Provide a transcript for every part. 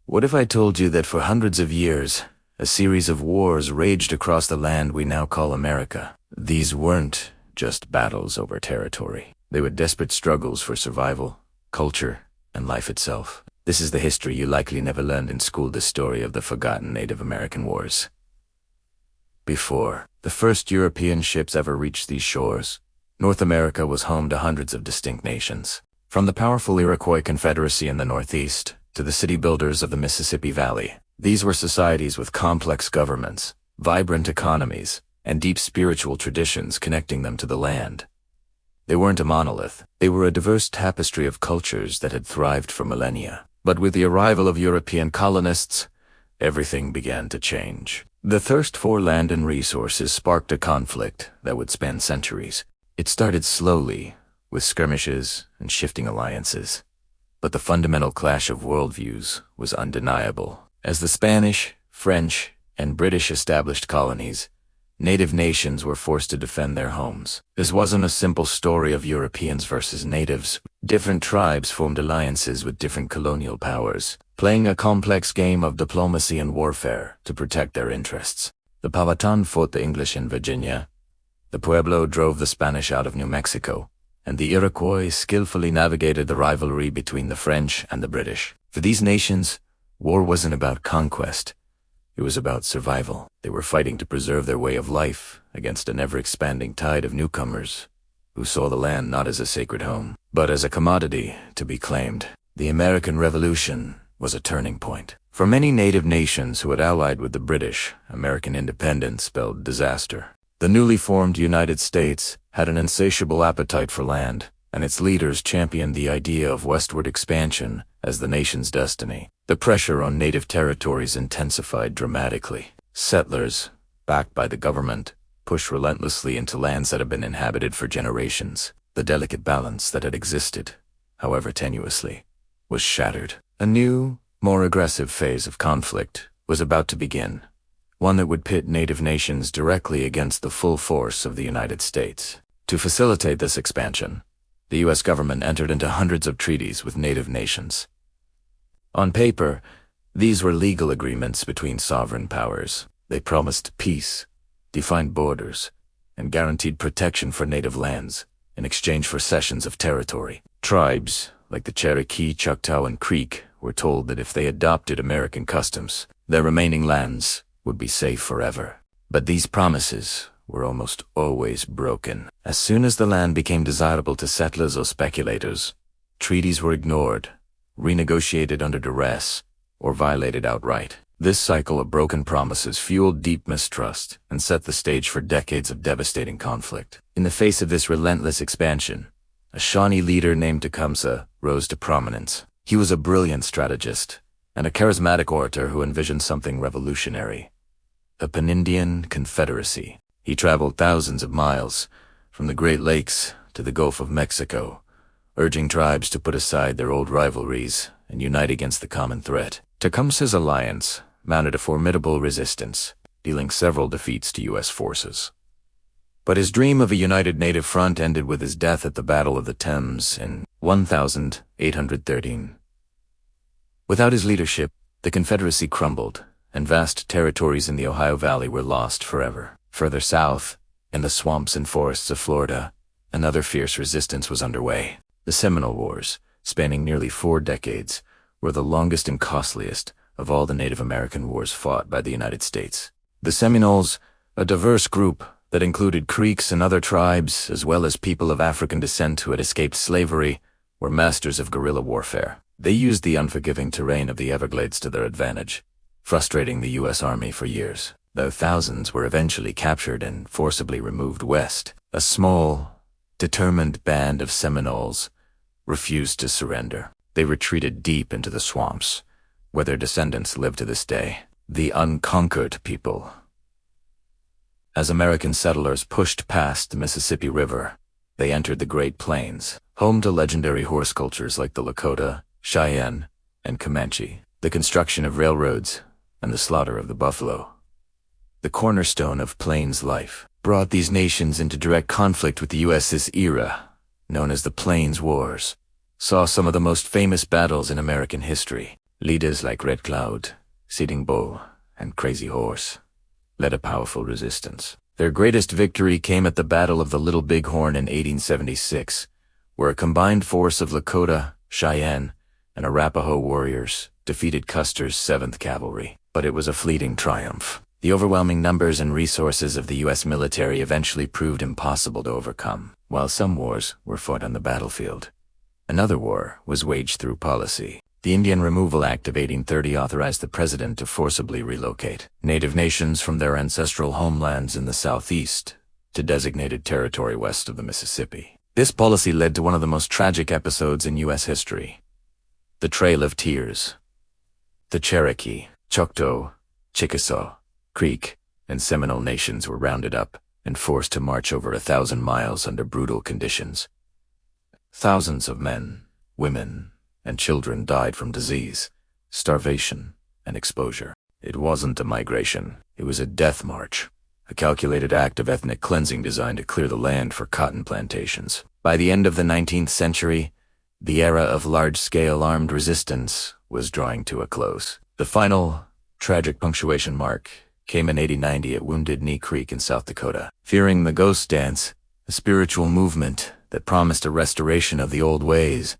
What if I told you that for hundreds of years, a series of wars raged across the land we now call America? These weren't just battles over territory. They were desperate struggles for survival, culture, and life itself. This is the history you likely never learned in school, the story of the forgotten Native American wars. Before the first European ships ever reached these shores, North America was home to hundreds of distinct nations. From the powerful Iroquois Confederacy in the Northeast to the city builders of the Mississippi Valley, these were societies with complex governments, vibrant economies, and deep spiritual traditions connecting them to the land. They weren't a monolith. They were a diverse tapestry of cultures that had thrived for millennia. But with the arrival of European colonists, everything began to change. The thirst for land and resources sparked a conflict that would span centuries. It started slowly, with skirmishes and shifting alliances. But the fundamental clash of worldviews was undeniable. As the Spanish, French, and British established colonies, native nations were forced to defend their homes. This wasn't a simple story of Europeans versus natives. Different tribes formed alliances with different colonial powers, playing a complex game of diplomacy and warfare to protect their interests. The Powhatan fought the English in Virginia, the Pueblo drove the Spanish out of New Mexico, and the Iroquois skillfully navigated the rivalry between the French and the British. For these nations, war wasn't about conquest. It was about survival. They were fighting to preserve their way of life against an ever-expanding tide of newcomers who saw the land not as a sacred home, but as a commodity to be claimed. The American Revolution was a turning point. For many native nations who had allied with the British, American independence spelled disaster. The newly formed United States had an insatiable appetite for land, and its leaders championed the idea of westward expansion as the nation's destiny. The pressure on native territories intensified dramatically. Settlers, backed by the government, pushed relentlessly into lands that had been inhabited for generations. The delicate balance that had existed, however tenuously, was shattered. A new, more aggressive phase of conflict was about to begin, one that would pit native nations directly against the full force of the United States. To facilitate this expansion, the U.S. government entered into hundreds of treaties with native nations. On paper, these were legal agreements between sovereign powers. They promised peace, defined borders, and guaranteed protection for native lands in exchange for cessions of territory. Tribes, like the Cherokee, Choctaw, and Creek, were told that if they adopted American customs, their remaining lands would be safe forever. But these promises were almost always broken. As soon as the land became desirable to settlers or speculators, treaties were ignored, renegotiated under duress, or violated outright. This cycle of broken promises fueled deep mistrust and set the stage for decades of devastating conflict. In the face of this relentless expansion, a Shawnee leader named Tecumseh rose to prominence. He was a brilliant strategist and a charismatic orator who envisioned something revolutionary: a Pan-Indian Confederacy. He traveled thousands of miles, from the Great Lakes to the Gulf of Mexico, urging tribes to put aside their old rivalries and unite against the common threat. Tecumseh's alliance mounted a formidable resistance, dealing several defeats to U.S. forces. But his dream of a united native front ended with his death at the Battle of the Thames in 1813. Without his leadership, the Confederacy crumbled, and vast territories in the Ohio Valley were lost forever. Further south, in the swamps and forests of Florida, another fierce resistance was underway. The Seminole Wars, spanning nearly 4 decades, were the longest and costliest of all the Native American wars fought by the United States. The Seminoles, a diverse group that included Creeks and other tribes, as well as people of African descent who had escaped slavery, were masters of guerrilla warfare. They used the unforgiving terrain of the Everglades to their advantage, frustrating the U.S. Army for years. Though thousands were eventually captured and forcibly removed west, a small, determined band of Seminoles refused to surrender. They retreated deep into the swamps, where their descendants live to this day. The unconquered people. As American settlers pushed past the Mississippi River, they entered the Great Plains, home to legendary horse cultures like the Lakota, Cheyenne, and Comanche. The construction of railroads and the slaughter of the buffalo, the cornerstone of Plains life, brought these nations into direct conflict with the U.S. This era, known as the Plains Wars, saw some of the most famous battles in American history. Leaders like Red Cloud, Sitting Bull, and Crazy Horse led a powerful resistance. Their greatest victory came at the Battle of the Little Bighorn in 1876, where a combined force of Lakota, Cheyenne, and Arapaho warriors defeated Custer's 7th Cavalry. But it was a fleeting triumph. The overwhelming numbers and resources of the U.S. military eventually proved impossible to overcome. While some wars were fought on the battlefield, another war was waged through policy. The Indian Removal Act of 1830 authorized the president to forcibly relocate Native nations from their ancestral homelands in the southeast to designated territory west of the Mississippi. This policy led to one of the most tragic episodes in U.S. history: the Trail of Tears. The Cherokee, Choctaw, Chickasaw, Creek, and Seminole nations were rounded up and forced to march over 1,000 miles under brutal conditions. Thousands of men, women, and children died from disease, starvation, and exposure. It wasn't a migration, it was a death march, a calculated act of ethnic cleansing designed to clear the land for cotton plantations. By the end of the 19th century, the era of large-scale armed resistance was drawing to a close. The final, tragic punctuation mark came in 1890 at Wounded Knee Creek in South Dakota. Fearing the ghost dance, a spiritual movement that promised a restoration of the old ways,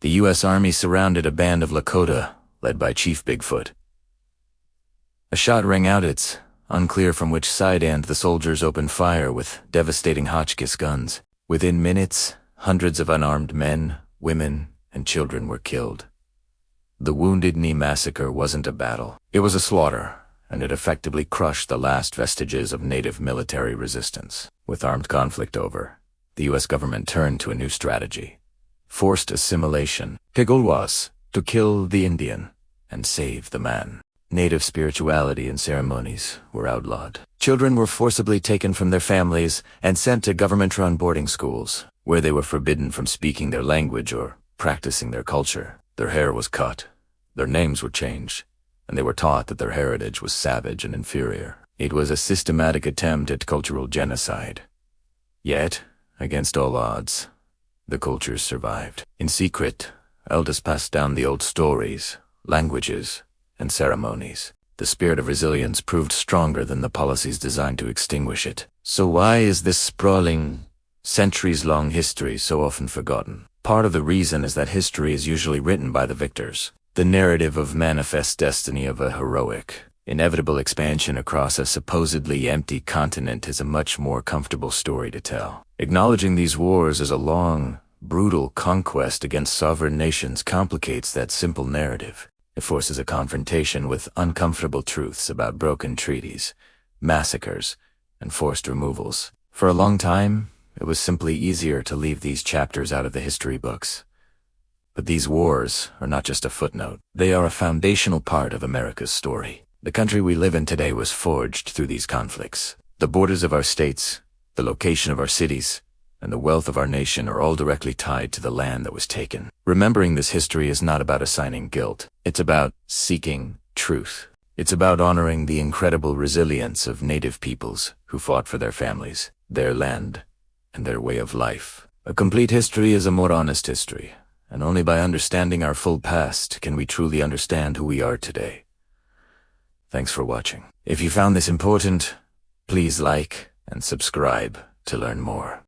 the U.S. Army surrounded a band of Lakota led by Chief Bigfoot. A shot rang out, it's unclear from which side, and the soldiers opened fire with devastating Hotchkiss guns. Within minutes, hundreds of unarmed men, women, and children were killed. The Wounded Knee Massacre wasn't a battle. It was a slaughter, and it effectively crushed the last vestiges of Native military resistance. With armed conflict over, the U.S. government turned to a new strategy: forced assimilation. The goal was to kill the Indian and save the man. Native spirituality and ceremonies were outlawed. Children were forcibly taken from their families and sent to government-run boarding schools, where they were forbidden from speaking their language or practicing their culture. Their hair was cut, their names were changed, and they were taught that their heritage was savage and inferior. It was a systematic attempt at cultural genocide. Yet, against all odds, the cultures survived. In secret, elders passed down the old stories, languages, and ceremonies. The spirit of resilience proved stronger than the policies designed to extinguish it. So why is this sprawling, centuries-long history so often forgotten? Part of the reason is that history is usually written by the victors. The narrative of manifest destiny of a heroic, inevitable expansion across a supposedly empty continent is a much more comfortable story to tell. Acknowledging these wars as a long, brutal conquest against sovereign nations complicates that simple narrative. It forces a confrontation with uncomfortable truths about broken treaties, massacres, and forced removals. For a long time, it was simply easier to leave these chapters out of the history books. But these wars are not just a footnote. They are a foundational part of America's story. The country we live in today was forged through these conflicts. The borders of our states, the location of our cities, and the wealth of our nation are all directly tied to the land that was taken. Remembering this history is not about assigning guilt. It's about seeking truth. It's about honoring the incredible resilience of Native peoples who fought for their families, their land, and their way of life. A complete history is a more honest history, and only by understanding our full past can we truly understand who we are today. Thanks for watching. If you found this important, please like and subscribe to learn more.